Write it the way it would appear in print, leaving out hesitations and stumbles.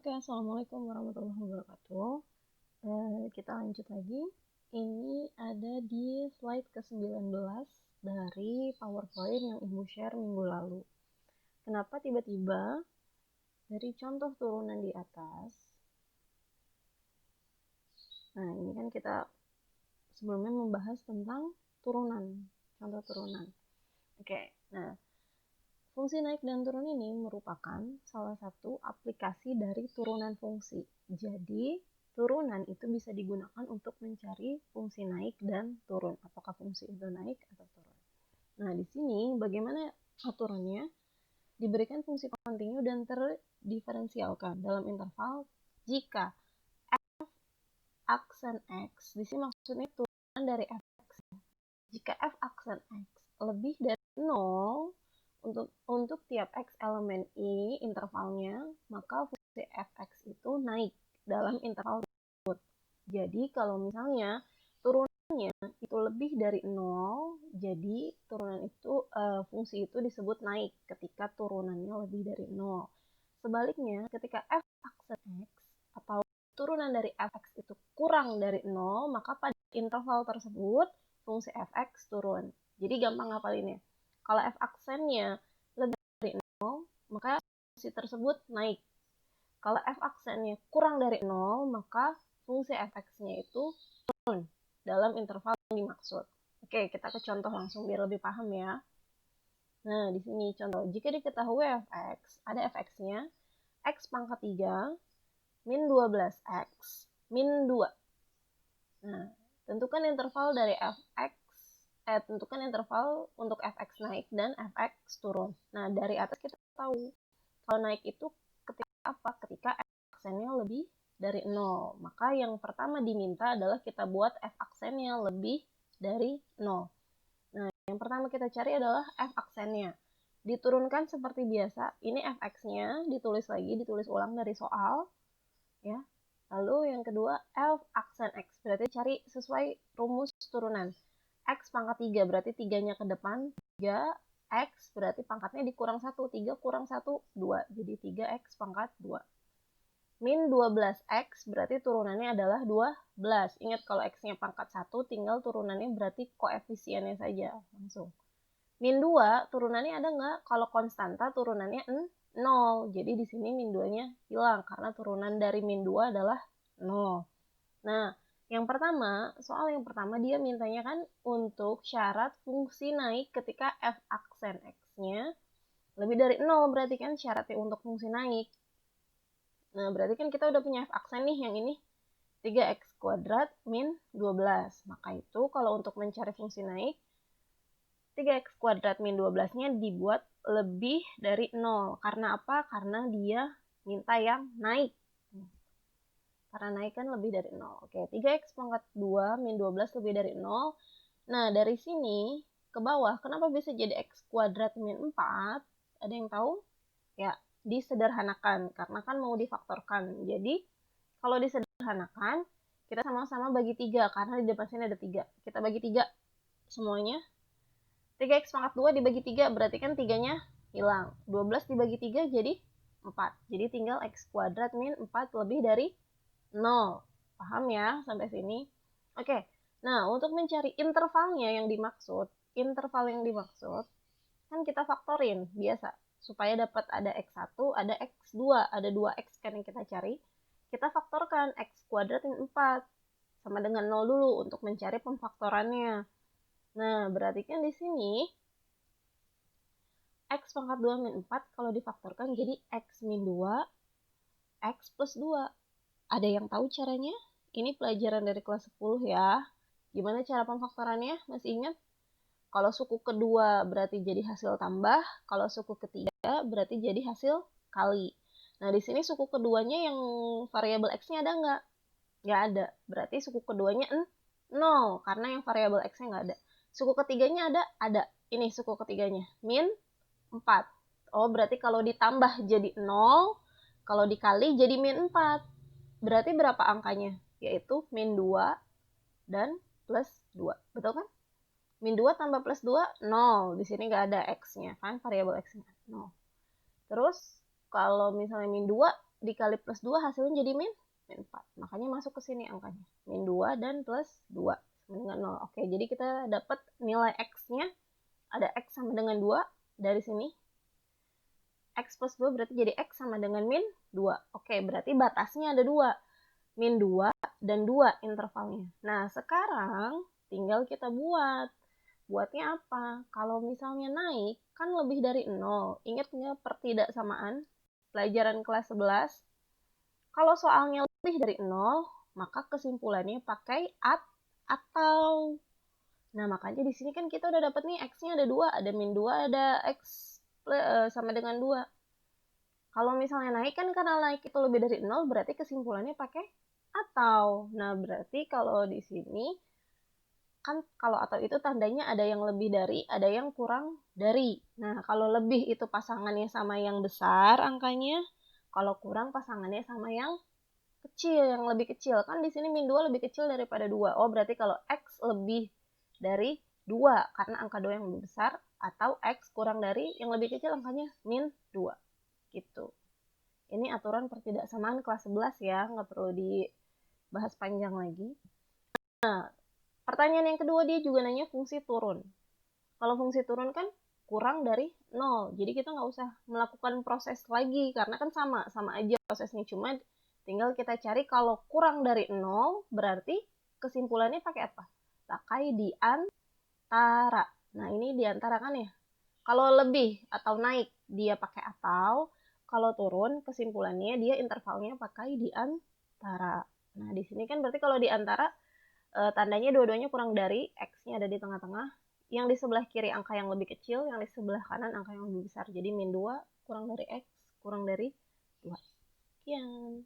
Oke, Assalamualaikum warahmatullahi wabarakatuh. Kita lanjut lagi. Ini ada di slide ke-19 dari PowerPoint yang Ibu share minggu lalu. Kenapa tiba-tiba dari contoh turunan di atas? Nah, ini kan kita sebelumnya membahas tentang turunan, contoh turunan. Oke, nah fungsi naik dan turun ini merupakan salah satu aplikasi dari turunan fungsi. Jadi, turunan itu bisa digunakan untuk mencari fungsi naik dan turun. Apakah fungsi itu naik atau turun. Nah, di sini bagaimana aturannya? Diberikan fungsi kontinu dan terdiferensialkan dalam interval jika f aksen x, di sini maksudnya turunan dari fx. Jika f aksen x lebih dari 0, untuk tiap x elemen i intervalnya, maka fungsi fx itu naik dalam interval tersebut. Jadi kalau misalnya turunannya itu lebih dari 0, jadi turunan itu fungsi itu disebut naik ketika turunannya lebih dari 0. Sebaliknya, ketika f aksen x atau turunan dari fx itu kurang dari 0, maka pada interval tersebut fungsi fx turun. Jadi gampang ngapalinnya. Kalau f aksennya lebih dari 0, maka fungsi tersebut naik. Kalau f aksennya kurang dari 0, maka fungsi fx-nya itu turun dalam interval yang dimaksud. Oke, kita ke contoh langsung biar lebih paham ya. Nah, di sini contoh. Jika diketahui fx, ada fx-nya, x pangkat 3 min 12x min 2. Nah, tentukan interval dari fx, tentukan interval untuk fx naik dan fx turun. Nah, dari atas kita tahu kalau naik itu ketika apa? Ketika f aksennya lebih dari 0. Maka yang pertama diminta adalah kita buat f aksennya lebih dari 0. Nah, yang pertama kita cari adalah f aksennya. Diturunkan seperti biasa. Ini fx-nya ditulis lagi, ditulis ulang dari soal, ya. Lalu yang kedua, f aksen x. Berarti cari sesuai rumus turunan. X pangkat 3, berarti 3-nya ke depan. 3, x berarti pangkatnya dikurang 1. 3 kurang 1, 2. Jadi 3x pangkat 2. Min 12x, berarti turunannya adalah 12. Ingat kalau x-nya pangkat 1, tinggal turunannya berarti koefisiennya saja. Langsung. Min 2, turunannya ada nggak? Kalau konstanta, turunannya 0. Jadi di sini min 2-nya hilang, karena turunan dari min 2 adalah 0. Nah, yang pertama, soal yang pertama dia mintanya kan untuk syarat fungsi naik ketika f aksen x-nya lebih dari 0. Berarti kan syaratnya untuk fungsi naik. Nah, berarti kan kita udah punya f aksen nih, yang ini 3x kuadrat min 12. Maka itu kalau untuk mencari fungsi naik, 3x kuadrat min 12-nya dibuat lebih dari 0. Karena apa? Karena dia minta yang naik. Karena naik kan lebih dari 0. Oke, 3x pangkat 2 min 12 lebih dari 0. Nah, dari sini ke bawah, kenapa bisa jadi x kuadrat min 4? Ada yang tahu? Ya, disederhanakan. Karena kan mau difaktorkan. Jadi, kalau disederhanakan, kita sama-sama bagi 3. Karena di depan sini ada 3. Kita bagi 3 semuanya. 3x pangkat 2 dibagi 3, berarti kan 3-nya hilang. 12 dibagi 3 jadi 4. Jadi tinggal x kuadrat min 4 lebih dari 0. Paham ya sampai sini? Oke, nah untuk mencari intervalnya yang dimaksud, kan kita faktorin biasa. Supaya dapat ada x1, ada x2, ada 2x kan yang kita cari. Kita faktorkan x kuadrat min 4 sama dengan 0 dulu untuk mencari pemfaktorannya. Nah, berarti kan di sini x pangkat 2 min 4 kalau difaktorkan jadi x min 2, x plus 2. Ada yang tahu caranya? Ini pelajaran dari kelas 10 ya. Gimana cara pemfaktorannya? Masih ingat? Kalau suku kedua berarti jadi hasil tambah, kalau suku ketiga berarti jadi hasil kali. Nah, di sini suku keduanya yang variabel x-nya ada nggak? Nggak ada. Berarti suku keduanya 0, karena yang variabel x-nya nggak ada. Suku ketiganya ada? Ada. Ini suku ketiganya, min 4. Oh, berarti kalau ditambah jadi 0, kalau dikali jadi min 4. Berarti berapa angkanya? Yaitu min 2 dan plus 2. Betul kan? Min 2 tambah plus 2, 0. Di sini nggak ada x-nya, kan? Variabel x-nya 0. Terus, kalau misalnya min 2, dikali plus 2 hasilnya jadi min 4. Makanya masuk ke sini angkanya. Min 2 dan plus 2 sama dengan 0. Oke, jadi kita dapat nilai X-nya. Ada X sama dengan 2 dari sini. X plus 2 berarti jadi X sama dengan min 2. Oke, berarti batasnya ada 2. Min 2 dan 2 intervalnya. Nah, sekarang tinggal kita buat. Buatnya apa? Kalau misalnya naik, kan lebih dari 0. Ingat nggak pertidaksamaan? Pelajaran kelas 11. Kalau soalnya lebih dari 0, maka kesimpulannya pakai atau. Nah, makanya di sini kan kita udah dapat nih X-nya ada 2. Ada min 2, ada X sama dengan 2. Kalau misalnya naik kan karena naik itu lebih dari 0, berarti kesimpulannya pakai atau. Nah, berarti kalau di sini kan kalau atau itu tandanya ada yang lebih dari, ada yang kurang dari. Nah, kalau lebih itu pasangannya sama yang besar angkanya, kalau kurang pasangannya sama yang kecil, yang lebih kecil. Kan di sini min 2 lebih kecil daripada 2. Oh, berarti kalau X lebih dari 2 karena angka 2 yang lebih besar, atau X kurang dari yang lebih kecil angkanya min 2. Gitu. Ini aturan pertidaksamaan kelas 11 ya, nggak perlu dibahas panjang lagi. Nah, pertanyaan yang kedua dia juga nanya fungsi turun. Kalau fungsi turun kan kurang dari 0. Jadi kita nggak usah melakukan proses lagi karena kan sama aja prosesnya. Cuma tinggal kita cari kalau kurang dari 0 berarti kesimpulannya pakai apa? Pakai di antara. Nah, ini di antara kan ya. Kalau lebih atau naik dia pakai atau. Kalau turun kesimpulannya dia intervalnya pakai di antara. Nah, di sini kan berarti kalau di antara tandanya dua-duanya kurang dari, X-nya ada di tengah-tengah. Yang di sebelah kiri angka yang lebih kecil, yang di sebelah kanan angka yang lebih besar. Jadi min 2 kurang dari X, kurang dari 2. Sekian.